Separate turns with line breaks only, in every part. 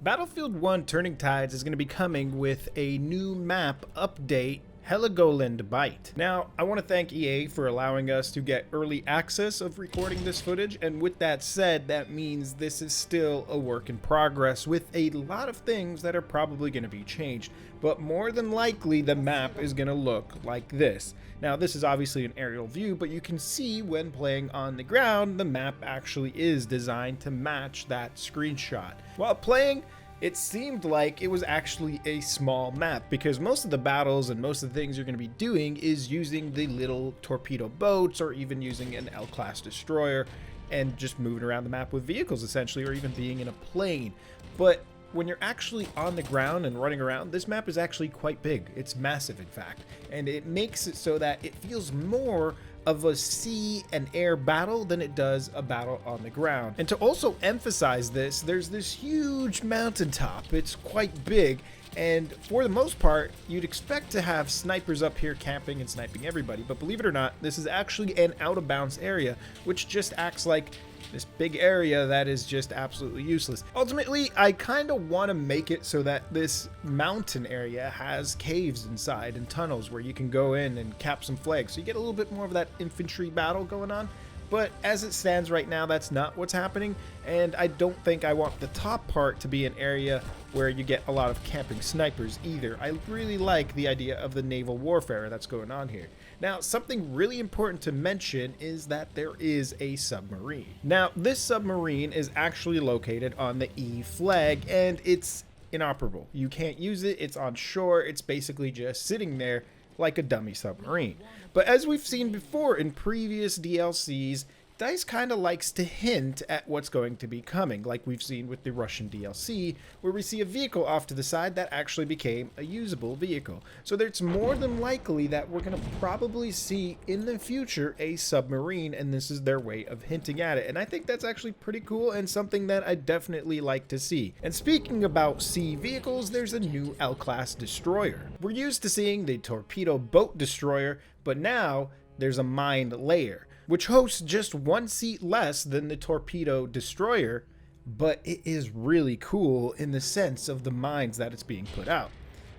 Battlefield 1 Turning Tides is going to be coming with a new map update, Heligoland Bight. Now, I want to thank EA for allowing us to get early access of recording this footage, and with that said, that means this is still a work in progress with a lot of things that are probably going to be changed, but more than likely the map is going to look like this. Now, this is obviously an aerial view, but you can see when playing on the ground, the map actually is designed to match that screenshot. While playing, it seemed like it was actually a small map because most of the battles and most of the things you're going to be doing is using the little torpedo boats or even using an L-class destroyer and just moving around the map with vehicles essentially, or even being in a plane. But when you're actually on the ground and running around, this map is actually quite big. It's massive, in fact, and it makes it so that it feels more of a sea and air battle than it does a battle on the ground. And to also emphasize this, there's this huge mountaintop. It's quite big, and for the most part, you'd expect to have snipers up here camping and sniping everybody, but believe it or not, this is actually an out-of-bounds area, which just acts like this big area that is just absolutely useless. Ultimately, I kind of want to make it so that this mountain area has caves inside and tunnels where you can go in and cap some flags. So you get a little bit more of that infantry battle going on. But as it stands right now, that's not what's happening. And I don't think I want the top part to be an area where you get a lot of camping snipers either. I really like the idea of the naval warfare that's going on here. Now, something really important to mention is that there is a submarine. Now, this submarine is actually located on the E flag, and it's inoperable. You can't use it. It's on shore. It's basically just sitting there like a dummy submarine. But as we've seen before in previous DLCs, DICE kind of likes to hint at what's going to be coming, like we've seen with the Russian DLC, where we see a vehicle off to the side that actually became a usable vehicle. So it's more than likely that we're going to probably see in the future a submarine, and this is their way of hinting at it. And I think that's actually pretty cool and something that I definitely like to see. And speaking about sea vehicles, there's a new L-class destroyer. We're used to seeing the Torpedo Boat destroyer, but now there's a mine layer, which hosts just one seat less than the torpedo destroyer, but it is really cool in the sense of the mines that it's being put out.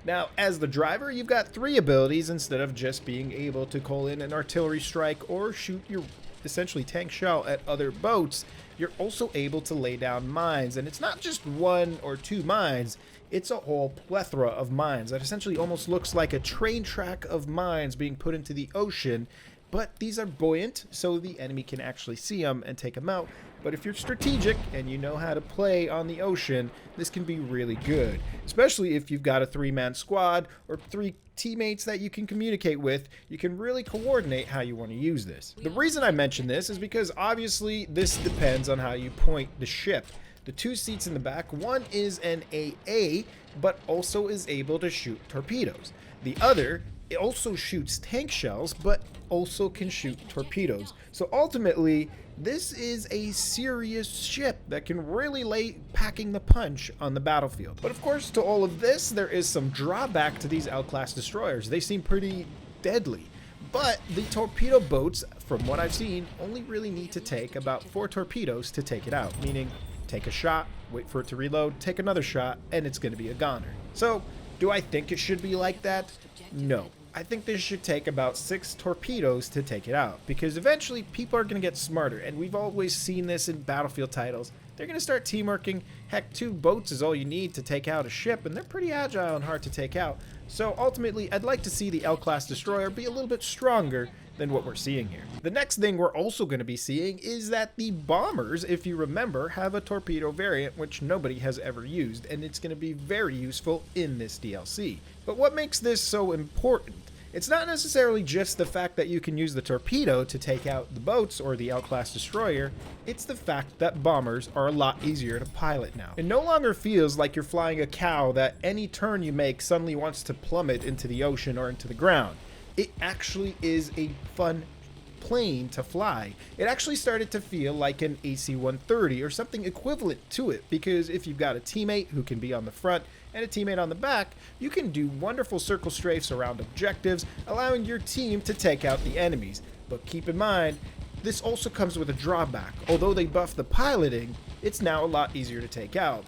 Now, as the driver, you've got 3 abilities instead of just being able to call in an artillery strike or shoot your essentially tank shell at other boats. You're also able to lay down mines, and it's not just 1 or 2 mines, it's a whole plethora of mines that essentially almost looks like a train track of mines being put into the ocean. But these are buoyant, so the enemy can actually see them and take them out. But if you're strategic and you know how to play on the ocean, this can be really good. Especially if you've got a 3-man squad or 3 teammates that you can communicate with, you can really coordinate how you want to use this. The reason I mention this is because obviously this depends on how you point the ship. The 2 seats in the back, one is an AA, but also is able to shoot torpedoes. The other, it also shoots tank shells, but also can shoot torpedoes. So ultimately, this is a serious ship that can really lay packing the punch on the battlefield. But of course, to all of this, there is some drawback to these L-class destroyers. They seem pretty deadly. But the torpedo boats, from what I've seen, only really need to take about 4 torpedoes to take it out, meaning take a shot, wait for it to reload, take another shot, and it's going to be a goner. So, do I think it should be like that? No. I think this should take about 6 torpedoes to take it out, because eventually people are going to get smarter, and we've always seen this in Battlefield titles. They're going to start teamworking. Heck, 2 boats is all you need to take out a ship, and they're pretty agile and hard to take out. So ultimately, I'd like to see the L-class destroyer be a little bit stronger than what we're seeing here. The next thing we're also going to be seeing is that the bombers, if you remember, have a torpedo variant which nobody has ever used, and it's going to be very useful in this DLC. But what makes this so important? It's not necessarily just the fact that you can use the torpedo to take out the boats or the L-class destroyer, it's the fact that bombers are a lot easier to pilot now. It no longer feels like you're flying a cow that any turn you make suddenly wants to plummet into the ocean or into the ground. It actually is a fun plane to fly. It actually started to feel like an AC-130 or something equivalent to it, because if you've got a teammate who can be on the front and a teammate on the back, you can do wonderful circle strafes around objectives, allowing your team to take out the enemies. But keep in mind, this also comes with a drawback. Although they buffed the piloting, it's now a lot easier to take out.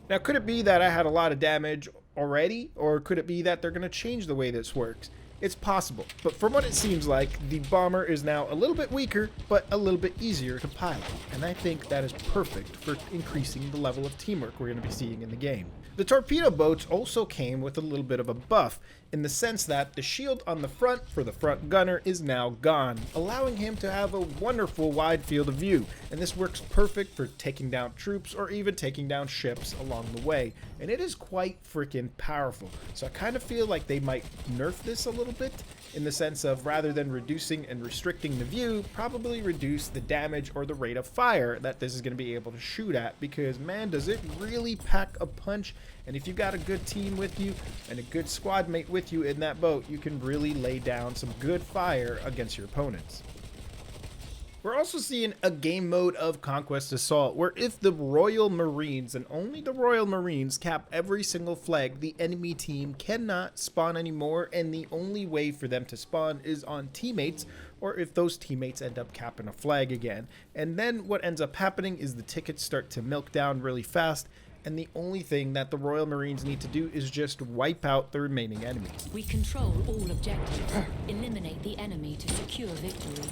Now, could it be that I had a lot of damage already, or could it be that they're going to change the way this works? It's possible, but from what it seems like, the bomber is now a little bit weaker, but a little bit easier to pilot, and I think that is perfect for increasing the level of teamwork we're going to be seeing in the game. The torpedo boats also came with a little bit of a buff, in the sense that the shield on the front for the front gunner is now gone, allowing him to have a wonderful wide field of view, and this works perfect for taking down troops or even taking down ships along the way, and it is quite freaking powerful. So I kind of feel like they might nerf this a little bit, in the sense of rather than reducing and restricting the view, probably reduce the damage or the rate of fire that this is going to be able to shoot at, because man, does it really pack a punch. And if you've got a good team with you and a good squad mate with you in that boat, you can really lay down some good fire against your opponents. We're also seeing a game mode of Conquest Assault, where if the Royal Marines, and only the Royal Marines, cap every single flag, the enemy team cannot spawn anymore, and the only way for them to spawn is on teammates, or if those teammates end up capping a flag again. And then what ends up happening is the tickets start to milk down really fast, and the only thing that the Royal Marines need to do is just wipe out the remaining enemies.
We control all objectives. Eliminate the enemy to secure victory.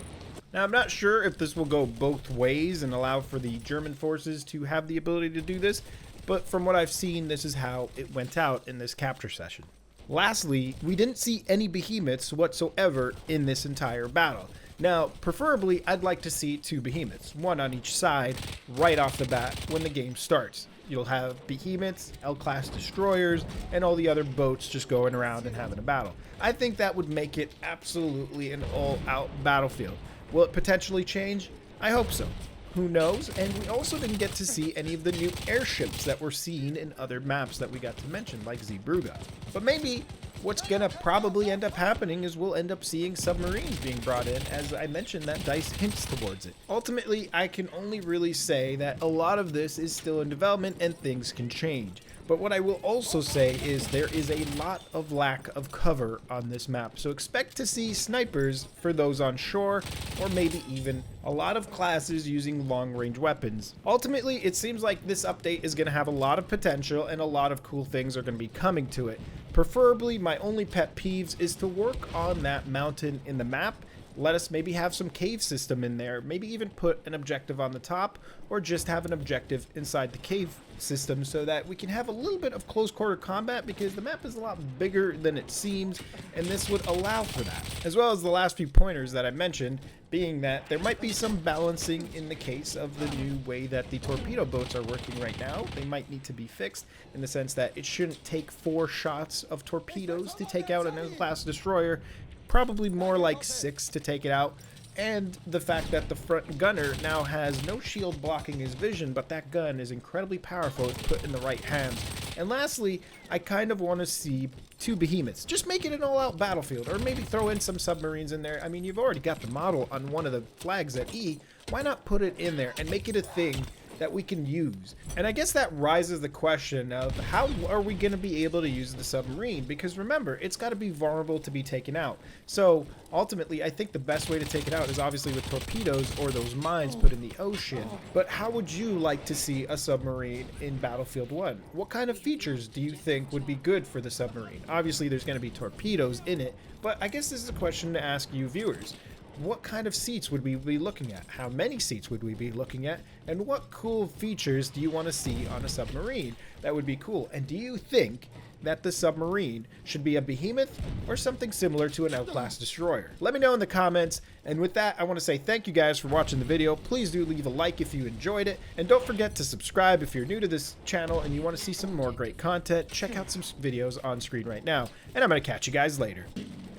Now, I'm not sure if this will go both ways and allow for the German forces to have the ability to do this, but from what I've seen, this is how it went out in this capture session. Lastly, we didn't see any Behemoths whatsoever in this entire battle. Now, preferably, I'd like to see 2 Behemoths, one on each side, right off the bat when the game starts. You'll have Behemoths, L-class destroyers, and all the other boats just going around and having a battle. I think that would make it absolutely an all-out battlefield. Will it potentially change? I hope so. Who knows? And we also didn't get to see any of the new airships that were seen in other maps that we got to mention, like Zeebrugge. But maybe what's gonna probably end up happening is we'll end up seeing submarines being brought in, as I mentioned that DICE hints towards it. Ultimately, I can only really say that a lot of this is still in development and things can change. But what I will also say is there is a lot of lack of cover on this map, so expect to see snipers for those on shore, or maybe even a lot of classes using long-range weapons. Ultimately, it seems like this update is going to have a lot of potential and a lot of cool things are going to be coming to it. Preferably, my only pet peeves is to work on that mountain in the map. Let us maybe have some cave system in there, maybe even put an objective on the top, or just have an objective inside the cave system so that we can have a little bit of close quarter combat, because the map is a lot bigger than it seems, and this would allow for that. As well as the last few pointers that I mentioned, being that there might be some balancing in the case of the new way that the torpedo boats are working right now. They might need to be fixed in the sense that it shouldn't take 4 shots of torpedoes to take out an L-class destroyer, probably more like 6 to take it out. And the fact that the front gunner now has no shield blocking his vision, but that gun is incredibly powerful if put in the right hands. And lastly, I kind of want to see 2 Behemoths. Just make it an all-out battlefield, or maybe throw in some submarines in there. I mean, you've already got the model on one of the flags at E. Why not put it in there and make it a thing that we can use? And I guess that rises the question of how are we going to be able to use the submarine, because remember, it's got to be vulnerable to be taken out. So ultimately, I think the best way to take it out is obviously with torpedoes or those mines put in the ocean. But how would you like to see a submarine in Battlefield 1? What kind of features do you think would be good for the submarine? Obviously there's going to be torpedoes in it, but I guess this is a question to ask you viewers. What kind of seats would we be looking at? How many seats would we be looking at? And what cool features do you want to see on a submarine that would be cool? And do you think that the submarine should be a Behemoth or something similar to an L-class destroyer? Let me know in the comments. And with that, I want to say thank you guys for watching the video. Please do leave a like if you enjoyed it. And don't forget to subscribe if you're new to this channel and you want to see some more great content. Check out some videos on screen right now. And I'm going to catch you guys later.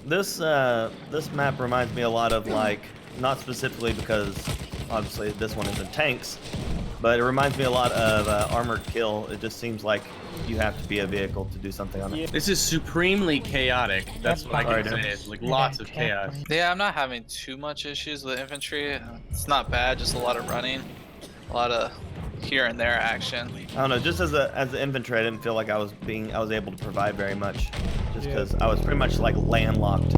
This map reminds me a lot of, like, not specifically because obviously this one isn't tanks, but it reminds me a lot of Armored Kill. It just seems like you have to be a vehicle to do something on it.
This is supremely chaotic. That's what I can say. It's like lots of chaos.
Yeah, I'm not having too much issues with infantry. It's not bad, just a lot of running, a lot of here and there action.
I don't know, just as an infantry, I didn't feel like I was able to provide very much, just because I was pretty much like landlocked